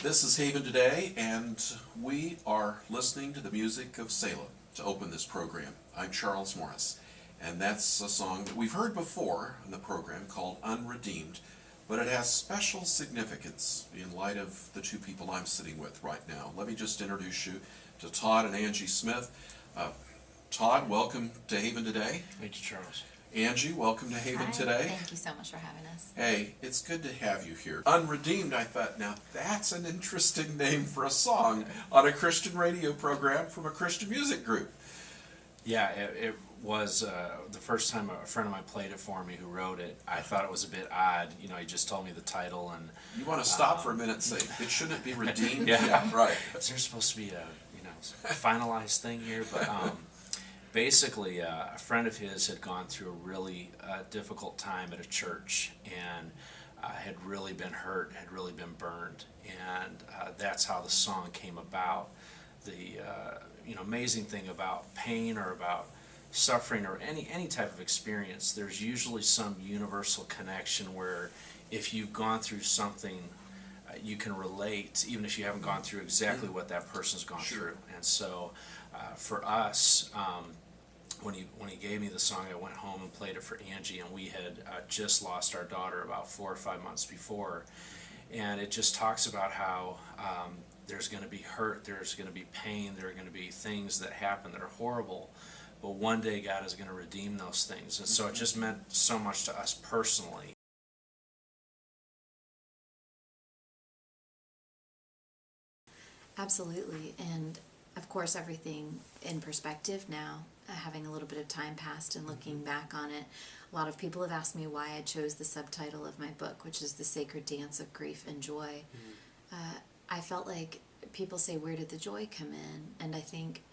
This is Haven Today, and we are listening to the music of Selah to open this program. I'm Charles Morris, and that's a song that we've heard before in the program called Unredeemed, but it has special significance in light of the two people I'm sitting with right now. Let me just introduce you to Todd and Angie Smith. Todd, welcome to Haven Today. Thank you, Charles. Angie, welcome to Haven Hi, Today. thank you so much for having us. Hey, it's good to have you here. Unredeemed, I thought, now that's an interesting name for a song on a Christian radio program from a Christian music group. Yeah, it was the first time a friend of mine played it for me who wrote it. I thought it was a bit odd. You know, he just told me the title and... You want to stop for a minute and say, it shouldn't be redeemed? Yeah, right. Is there supposed to be a finalized thing here? But basically, a friend of his had gone through a really difficult time at a church and had really been hurt, had really been burned, and that's how the song came about. The amazing thing about pain or about suffering or any type of experience, there's usually some universal connection where if you've gone through something, you can relate, even if you haven't gone through exactly what that person's gone through. And so, for us, when he gave me the song, I went home and played it for Angie, and we had just lost our daughter about 4 or 5 months before, and it just talks about how there's going to be hurt, there's going to be pain, there are going to be things that happen that are horrible, but one day God is going to redeem those things. And so it just meant so much to us personally. Absolutely, and of course everything in perspective now, having a little bit of time passed and looking back on it. A lot of people have asked me why I chose the subtitle of my book, which is The Sacred Dance of Grief and Joy. I felt like people say, where did the joy come in? And I think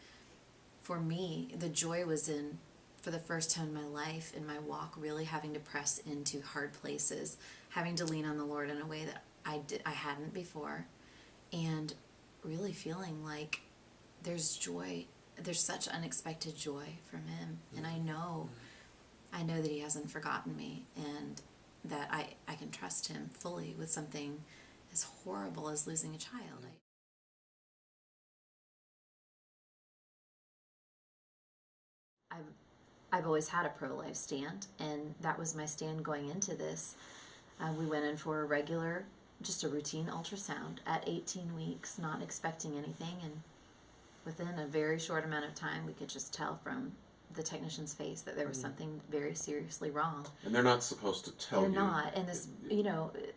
for me, the joy was in, for the first time in my life, in my walk, really having to press into hard places, having to lean on the Lord in a way that I hadn't before, and really feeling like there's joy, there's such unexpected joy from Him, and I know that He hasn't forgotten me, and that I can trust Him fully with something as horrible as losing a child. I've always had a pro-life stand, and that was my stand going into this. We went in for a regular, just a routine ultrasound at 18 weeks, not expecting anything, and within a very short amount of time we could just tell from the technician's face that there was something very seriously wrong. And they're not supposed to tell you. They're not. And this,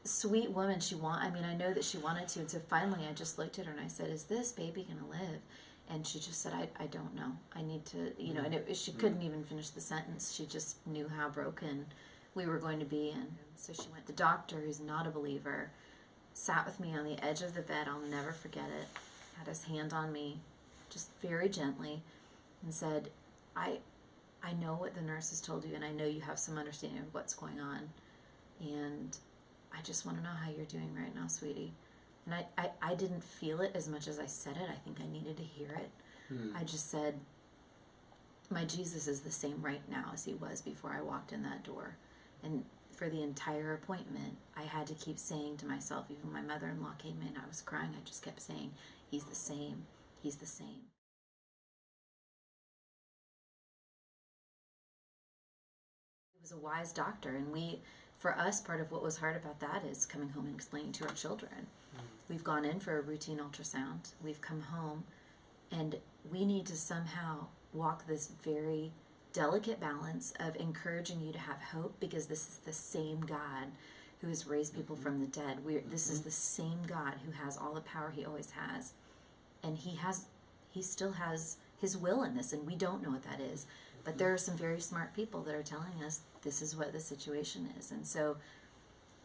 sweet woman, I know that she wanted to, and so finally I just looked at her and I said, is this baby going to live? And she just said, I don't know. I need to, and she couldn't even finish the sentence. She just knew how broken we were going to be. And so she went. The doctor, who's not a believer, sat with me on the edge of the bed. I'll never forget it. Had his hand on me, just very gently, and said, I know what the nurse has told you, and I know you have some understanding of what's going on. And I just want to know how you're doing right now, sweetie. And I didn't feel it as much as I said it. I think I needed to hear it. I just said, my Jesus is the same right now as He was before I walked in that door. And for the entire appointment, I had to keep saying to myself, even my mother-in-law came in, I was crying, I just kept saying, He's the same, He's the same. He was a wise doctor, and for us, part of what was hard about that is coming home and explaining to our children. We've gone in for a routine ultrasound, we've come home, and we need to somehow walk this very delicate balance of encouraging you to have hope, because this is the same God who has raised people from the dead. This is the same God who has all the power He always has, and He still has His will in this, and we don't know what that is. But there are some very smart people that are telling us this is what the situation is. And so,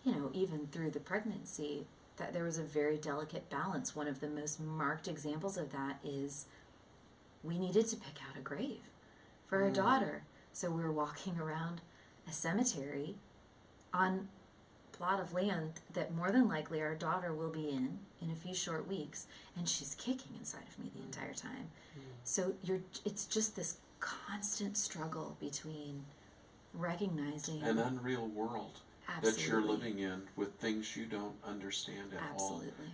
even through the pregnancy, that there was a very delicate balance. One of the most marked examples of that is we needed to pick out a grave for our daughter. So we were walking around a cemetery on a plot of land that more than likely our daughter will be in a few short weeks, and she's kicking inside of me the entire time. So it's just this constant struggle between recognizing an unreal world Absolutely. that you're living in with things you don't understand at all. Absolutely.